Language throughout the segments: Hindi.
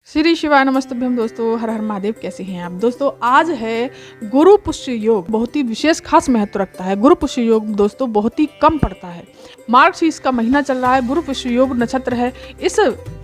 श्री शिवाय नमस्तुभ्यम दोस्तों, हर हर महादेव। कैसे हैं आप दोस्तों? आज है गुरु पुष्य योग। बहुत ही विशेष खास महत्व रखता है। गुरु पुष्य योग दोस्तों बहुत ही कम पड़ता है। मार्गशीर्ष का महीना चल रहा है, गुरु पुष्य योग नक्षत्र है। इस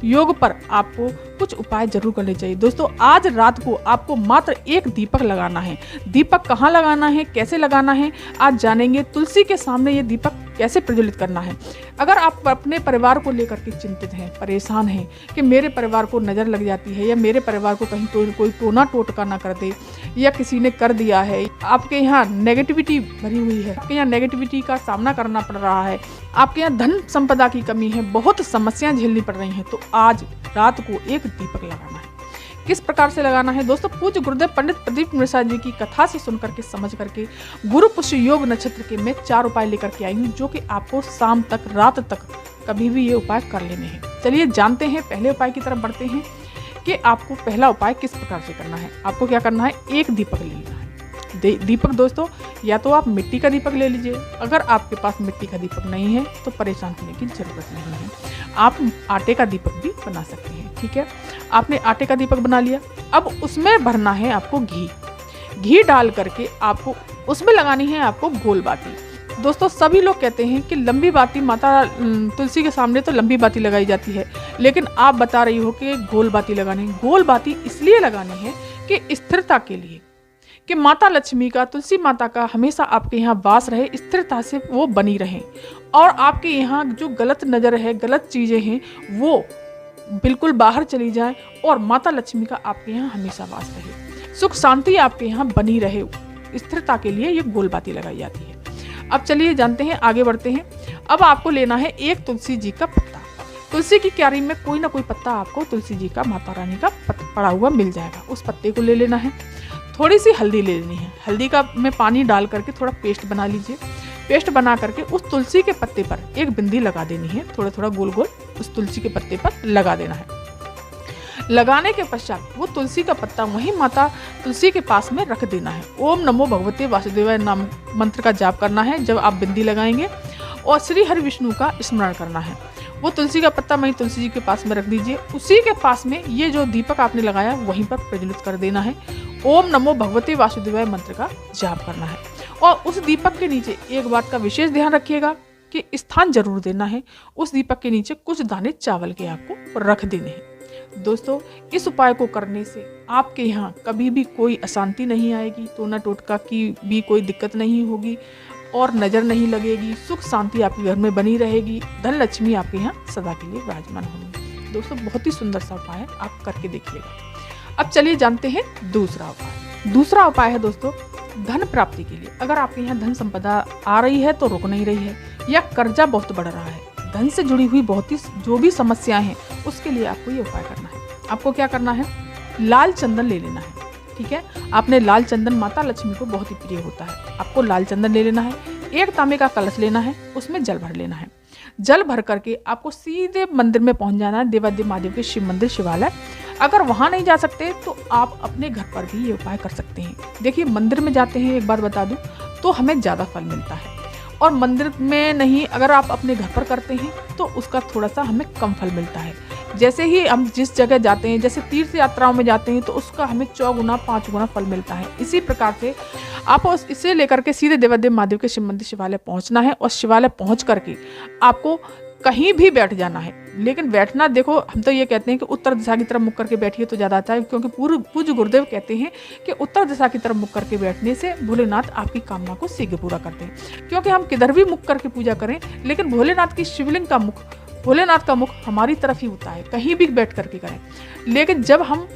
योग पर आपको कुछ उपाय जरूर करने चाहिए दोस्तों। आज रात को आपको मात्र एक दीपक लगाना है। दीपक कहाँ लगाना है, कैसे लगाना है, आज जानेंगे। तुलसी के सामने ये दीपक कैसे प्रज्वलित करना है। अगर आप अपने परिवार को लेकर के चिंतित हैं, परेशान हैं कि मेरे परिवार को नज़र लग जाती है या मेरे परिवार को कहीं कोई टोना टोटका ना कर दे या किसी ने कर दिया है, आपके यहाँ नेगेटिविटी भरी हुई है, आपके यहाँ नेगेटिविटी का सामना करना पड़ रहा है, आपके यहाँ धन संपदा की कमी है, बहुत समस्याएं झेलनी पड़ रही हैं, तो आज रात को एक दीपक लगाना है। किस प्रकार से लगाना है दोस्तों? पूज्य गुरुदेव पंडित प्रदीप मिश्रा जी की कथा से सुन करके समझ करके गुरु पुष्य योग नक्षत्र के मैं 4 उपाय लेकर के आई हूँ, जो कि आपको शाम तक, रात तक कभी भी ये उपाय कर लेने हैं। चलिए जानते हैं, पहले उपाय की तरफ बढ़ते हैं कि आपको पहला उपाय किस प्रकार से करना है। आपको क्या करना है, एक दीपक ले लेना है। दीपक दोस्तों, या तो आप मिट्टी का दीपक ले लीजिए। अगर आपके पास मिट्टी का दीपक नहीं है तो परेशान होने की जरूरत नहीं है, आप आटे का दीपक भी बना सकते हैं। ठीक है, आपने आटे का दीपक बना लिया। अब उसमें भरना है आपको घी डाल करके आपको उसमें लगानी है आपको गोल बाती। दोस्तों सभी लोग कहते हैं कि लंबी बाती, माता तुलसी के सामने तो लंबी बाती लगाई जाती है, लेकिन आप बता रही हो कि गोल बाती लगानी है। गोल बाती इसलिए लगानी है कि स्थिरता के लिए, कि माता लक्ष्मी का, तुलसी माता का हमेशा आपके यहाँ वास रहे, स्थिरता से वो बनी रहे और आपके यहाँ जो गलत नज़र है, गलत चीज़ें हैं, वो बिल्कुल बाहर चली जाए और माता लक्ष्मी का आपके यहाँ हमेशा वास रहे, सुख शांति आपके यहाँ बनी रहे। स्थिरता के लिए ये गोल बाती लगाई जाती है। अब चलिए जानते हैं, आगे बढ़ते हैं। अब आपको लेना है एक तुलसी जी का पत्ता। तुलसी की क्यारी में कोई ना कोई पत्ता आपको तुलसी जी का, माता रानी का पड़ा हुआ मिल जाएगा। उस पत्ते को ले लेना है। थोड़ी सी हल्दी ले लेनी है। हल्दी का में पानी डाल करके थोड़ा पेस्ट बना लीजिए। पेस्ट बना करके उस तुलसी के पत्ते पर एक बिंदी लगा देनी है। थोड़ा थोड़ा गोल गोल उस तुलसी के पत्ते पर लगा देना है। लगाने के पश्चात वो तुलसी का पत्ता वहीं माता तुलसी के पास में रख देना है। ओम नमो भगवते वासुदेवाय नाम मंत्र का जाप करना है जब आप बिंदी लगाएंगे, और श्री हरि विष्णु का स्मरण करना है। वो तुलसी का पत्ता वहीं तुलसी जी के पास में रख दीजिए। उसी के पास में ये जो दीपक आपने लगाया वहीं पर प्रज्वलित कर देना है। ओम नमो भगवते वासुदेवाय मंत्र का जाप करना है। और उस दीपक के नीचे एक बात का विशेष ध्यान रखिएगा कि स्थान जरूर देना है। उस दीपक के नीचे कुछ दाने चावल के आपको रख देने हैं। दोस्तों इस उपाय को करने से आपके यहाँ कभी भी कोई अशांति नहीं आएगी, टोना टोटका की भी कोई दिक्कत नहीं होगी और नज़र नहीं लगेगी। सुख शांति आपके घर में बनी रहेगी। धन लक्ष्मी आपके यहाँ सदा के लिए विराजमान होंगी। दोस्तों बहुत ही सुंदर सा उपाय है, आप करके देखिएगा। अब चलिए जानते हैं दूसरा उपाय। दूसरा उपाय है दोस्तों धन प्राप्ति के लिए। अगर आपके यहाँ धन संपदा आ रही है तो रुक नहीं रही है, या कर्जा बहुत बढ़ रहा है, धन से जुड़ी हुई बहुत ही जो भी समस्याएं हैं, उसके लिए आपको ये उपाय करना है। आपको क्या करना है, लाल चंदन ले लेना है। ठीक है, आपने लाल चंदन, माता लक्ष्मी को बहुत ही प्रिय होता है, आपको लाल चंदन ले लेना है। एक तांबे का कलश लेना है, उसमें जल भर लेना है। जल भर करके आपको सीधे मंदिर में पहुंच जाना है, देवादिदेव महादेव के शिव मंदिर, शिवालय। अगर वहां नहीं जा सकते तो आप अपने घर पर भी ये उपाय कर सकते हैं। देखिए मंदिर में जाते हैं, एक बार बता दूं, तो हमें ज़्यादा फल मिलता है, और मंदिर में नहीं, अगर आप अपने घर पर करते हैं तो उसका थोड़ा सा हमें कम फल मिलता है। जैसे ही हम जिस जगह जाते हैं, जैसे तीर्थ यात्राओं में जाते हैं, तो उसका हमें 4 गुना 5 गुना फल मिलता है। इसी प्रकार से आप इसे लेकर के सीधे देवादिदेव महादेव के शिव मंदिर, शिवालय पहुंचना है, और शिवालय पहुंच करके आपको कहीं भी बैठ जाना है। लेकिन बैठना, देखो हम तो ये कहते हैं कि उत्तर दिशा की तरफ मुख करके बैठिए तो ज़्यादा अच्छा है, क्योंकि पूज्य गुरुदेव कहते हैं कि उत्तर दिशा की तरफ मुख करके बैठने से भोलेनाथ आपकी कामना को शीघ्र पूरा करते हैं। क्योंकि हम किधर भी मुख करके पूजा करें, लेकिन भोलेनाथ की शिवलिंग का मुख, भोलेनाथ का मुख हमारी तरफ ही होता है, कहीं भी बैठ करके करें। लेकिन जब हम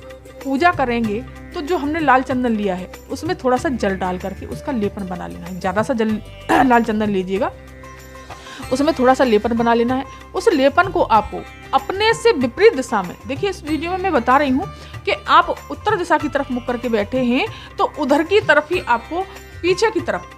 पूजा करेंगे तो जो हमने लाल चंदन लिया है उसमें थोड़ा सा जल डाल करके उसका लेपन बना लेना है। ज़्यादा सा जल लाल चंदन लीजिएगा, उसमें थोड़ा सा लेपन बना लेना है। उस लेपन को आपको अपने से विपरीत दिशा में, देखिए इस वीडियो में मैं बता रही हूँ कि आप उत्तर दिशा की तरफ मुख करके बैठे हैं, तो उधर की तरफ ही आपको पीछे की तरफ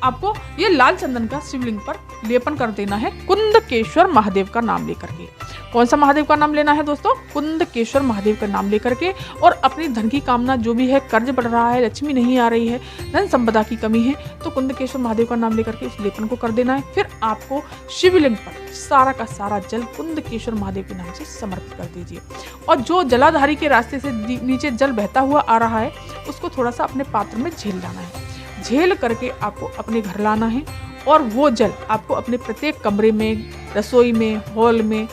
आपको ये लाल चंदन का शिवलिंग पर लेपन कर देना है कुंदकेश्वर महादेव का नाम लेकर के। कौन सा महादेव का नाम लेना है दोस्तों? कुंदकेश्वर महादेव का नाम लेकर के। और अपनी धन की कामना जो भी है, कर्ज बढ़ रहा है, लक्ष्मी नहीं आ रही है, धन संपदा की कमी है, तो कुंदकेश्वर महादेव का नाम लेकर के उस लेपन को कर देना है। फिर आपको शिवलिंग पर सारा का सारा जल कुंदकेश्वर महादेव के नाम से समर्पित कर दीजिए। और जो जलाधारी के रास्ते से नीचे जल बहता हुआ आ रहा है उसको थोड़ा सा अपने पात्र में झेल लाना है। झेल करके आपको अपने घर लाना है और वो जल आपको अपने प्रत्येक कमरे में, रसोई में, हॉल में,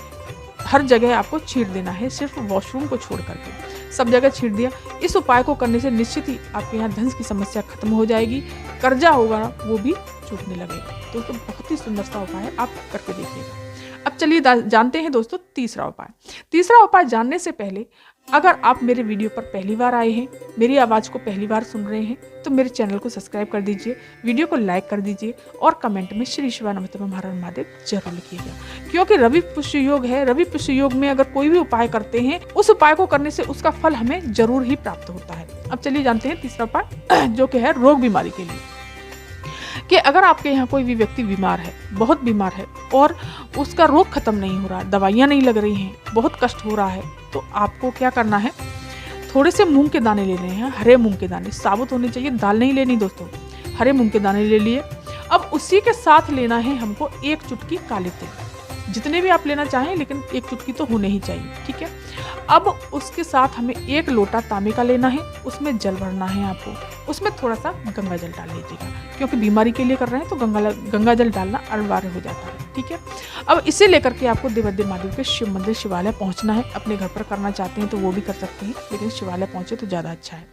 हर जगह आपको छींट देना है, सिर्फ वॉशरूम को छोड़ करके सब जगह छींट दिया। इस उपाय को करने से निश्चित ही आपके यहाँ धन की समस्या खत्म हो जाएगी, कर्जा होगा वो भी छूटने लगेगा। दोस्तों बहुत ही सुंदर सा उपाय है, आप करके देखिएगा। अब चलिए जानते हैं दोस्तों तीसरा उपाय। तीसरा उपाय जानने से पहले अगर आप मेरे वीडियो पर पहली बार आए हैं, मेरी आवाज़ को पहली बार सुन रहे हैं, तो मेरे चैनल को सब्सक्राइब कर दीजिए, वीडियो को लाइक कर दीजिए और कमेंट में श्री शिवानंद हर हर महादेव जरूर लिखिएगा। क्योंकि रवि पुष्य योग है, रवि पुष्य योग में अगर कोई भी उपाय करते हैं उस उपाय को करने से उसका फल हमें जरूर ही प्राप्त होता है। अब चलिए जानते हैं तीसरा उपाय जो कि है रोग बीमारी के लिए। कि अगर आपके यहाँ कोई भी व्यक्ति बीमार है, बहुत बीमार है और उसका रोग खत्म नहीं हो रहा, दवाइयाँ नहीं लग रही हैं, बहुत कष्ट हो रहा है, तो आपको क्या करना है, थोड़े से मूंग के दाने ले लेने हैं, हरे मूंग के दाने, साबुत होने चाहिए, दाल नहीं लेनी दोस्तों, हरे मूंग के दाने ले लिए। अब उसी के साथ लेना है हमको 1 चुटकी काले तिल, जितने भी आप लेना चाहें लेकिन 1 चुटकी तो होने ही चाहिए, ठीक है। अब उसके साथ हमें 1 लोटा तांबे का लेना है, उसमें जल भरना है आपको, उसमें थोड़ा सा गंगा जल डाल लीजिएगा, क्योंकि बीमारी के लिए कर रहे हैं तो गंगा जल डालना अनिवार्य हो जाता है, ठीक है। अब इसे लेकर के आपको देवादेव महादेव के शिव मंदिर शिवालय पहुंचना है। अपने घर पर करना चाहते हैं तो वो भी कर सकते हैं, लेकिन शिवालय पहुंचे तो ज़्यादा अच्छा है।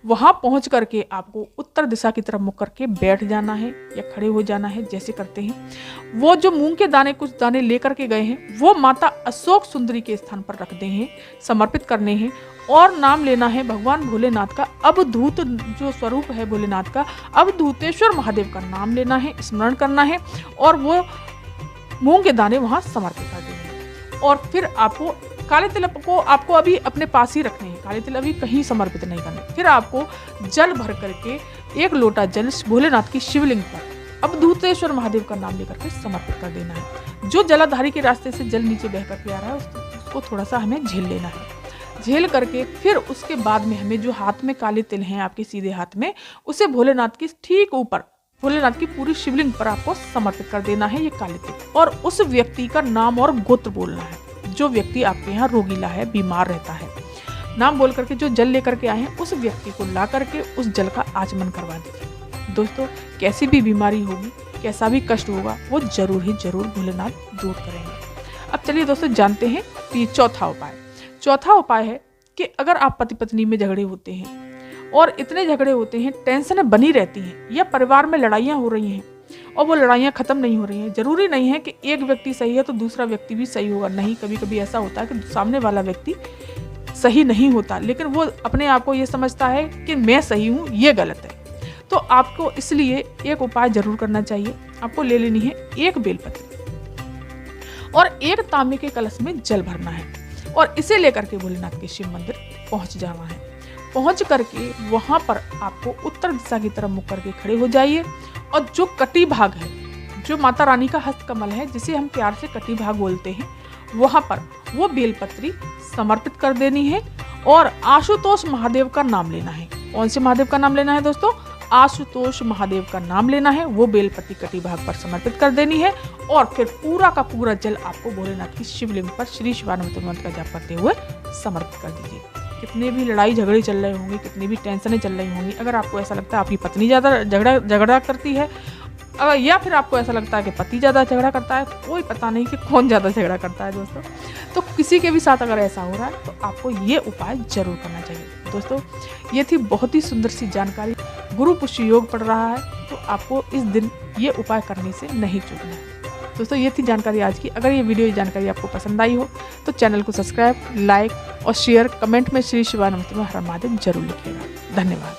वहाँ पहुँच करके आपको उत्तर दिशा की तरफ मुख करके बैठ जाना है या खड़े हो जाना है, जैसे करते हैं। वो जो मूंग के दाने कुछ दाने लेकर के गए हैं वो माता अशोक सुंदरी के स्थान पर रख दे हैं, समर्पित करने हैं और नाम लेना है भगवान भोलेनाथ का, अवधूत जो स्वरूप है भोलेनाथ का, अवधूतेश्वर महादेव का नाम लेना है, स्मरण करना है और वो मूंग के दाने वहां समर्पित कर देंगे। और फिर आपको काले तिल को आपको अभी अपने पास ही रखने हैं, काले तिल अभी कहीं समर्पित नहीं करने। फिर आपको जल भर करके 1 लोटा जल भोलेनाथ की शिवलिंग पर अवधूतेश्वर महादेव का नाम लेकर के समर्पित कर देना है। जो जलाधारी के रास्ते से जल नीचे बह करके आ रहा है उसको थोड़ा सा हमें झेल लेना है। झेल करके फिर उसके बाद में हमें जो हाथ में काले तिल हैं आपके सीधे हाथ में, उसे भोलेनाथ की ठीक ऊपर, भोलेनाथ की पूरी शिवलिंग पर आपको समर्पित कर देना है ये काले तिल। और उस व्यक्ति का नाम और गोत्र बोलना है, जो व्यक्ति आपके यहाँ रोगीला है, बीमार रहता है। नाम बोल करके जो जल लेकर के आए हैं उस व्यक्ति को ला करके उस जल का आचमन करवा दीजिए। दोस्तों कैसी भी बीमारी होगी, कैसा भी कष्ट होगा, वो जरूर ही जरूर भोलेनाथ दूर करेंगे। अब चलिए दोस्तों जानते हैं चौथा उपाय। चौथा उपाय है कि अगर आप पति पत्नी में झगड़े होते हैं और इतने झगड़े होते हैं, टेंशनें बनी रहती हैं, या परिवार में लड़ाइयाँ हो रही हैं और वो लड़ाइयाँ ख़त्म नहीं हो रही हैं। ज़रूरी नहीं है कि एक व्यक्ति सही है तो दूसरा व्यक्ति भी सही होगा, नहीं, कभी कभी ऐसा होता है कि सामने वाला व्यक्ति सही नहीं होता, लेकिन वो अपने आप को ये समझता है कि मैं सही हूँ, ये गलत है। तो आपको इसलिए एक उपाय जरूर करना चाहिए। आपको ले लेनी है 1 बेलपत्र और 1 तांबे के कलश में जल भरना है और इसे लेकर के भोलेनाथ के शिव मंदिर पहुंच जाना है। पहुंच करके वहां पर आपको उत्तर दिशा की तरफ मुख करके खड़े हो जाइए और जो कटी भाग है, जो माता रानी का हस्तकमल है, जिसे हम प्यार से कटी भाग बोलते हैं, वहां पर वो बेलपत्री समर्पित कर देनी है और आशुतोष महादेव का नाम लेना है। कौन से महादेव का नाम लेना है दोस्तों? आशुतोष महादेव का नाम लेना है। वो बेलपत्ती कटी भाग पर समर्पित कर देनी है और फिर पूरा का पूरा जल आपको भोलेनाथ की शिवलिंग पर श्री शिवानंद मंत्र का जाप करते हुए समर्पित कर दीजिए। कितने भी लड़ाई झगड़े चल रहे होंगे, कितनी भी टेंशनें चल रही होंगी, अगर आपको ऐसा लगता है आपकी पत्नी ज़्यादा झगड़ा करती है या फिर आपको ऐसा लगता है कि पति ज़्यादा झगड़ा करता है, कोई पता नहीं कि कौन ज़्यादा झगड़ा करता है दोस्तों, तो किसी के भी साथ अगर ऐसा हो रहा है तो आपको ये उपाय जरूर करना चाहिए। दोस्तों ये थी बहुत ही सुंदर सी जानकारी। गुरु पुष्य योग पड़ रहा है तो आपको इस दिन ये उपाय करने से नहीं चूकना है। दोस्तों ये थी जानकारी आज की। अगर ये वीडियो, ये जानकारी आपको पसंद आई हो तो चैनल को सब्सक्राइब, लाइक और शेयर, कमेंट में श्री शिवानंद हर हर महादेव जरूर लिखिएगा। धन्यवाद।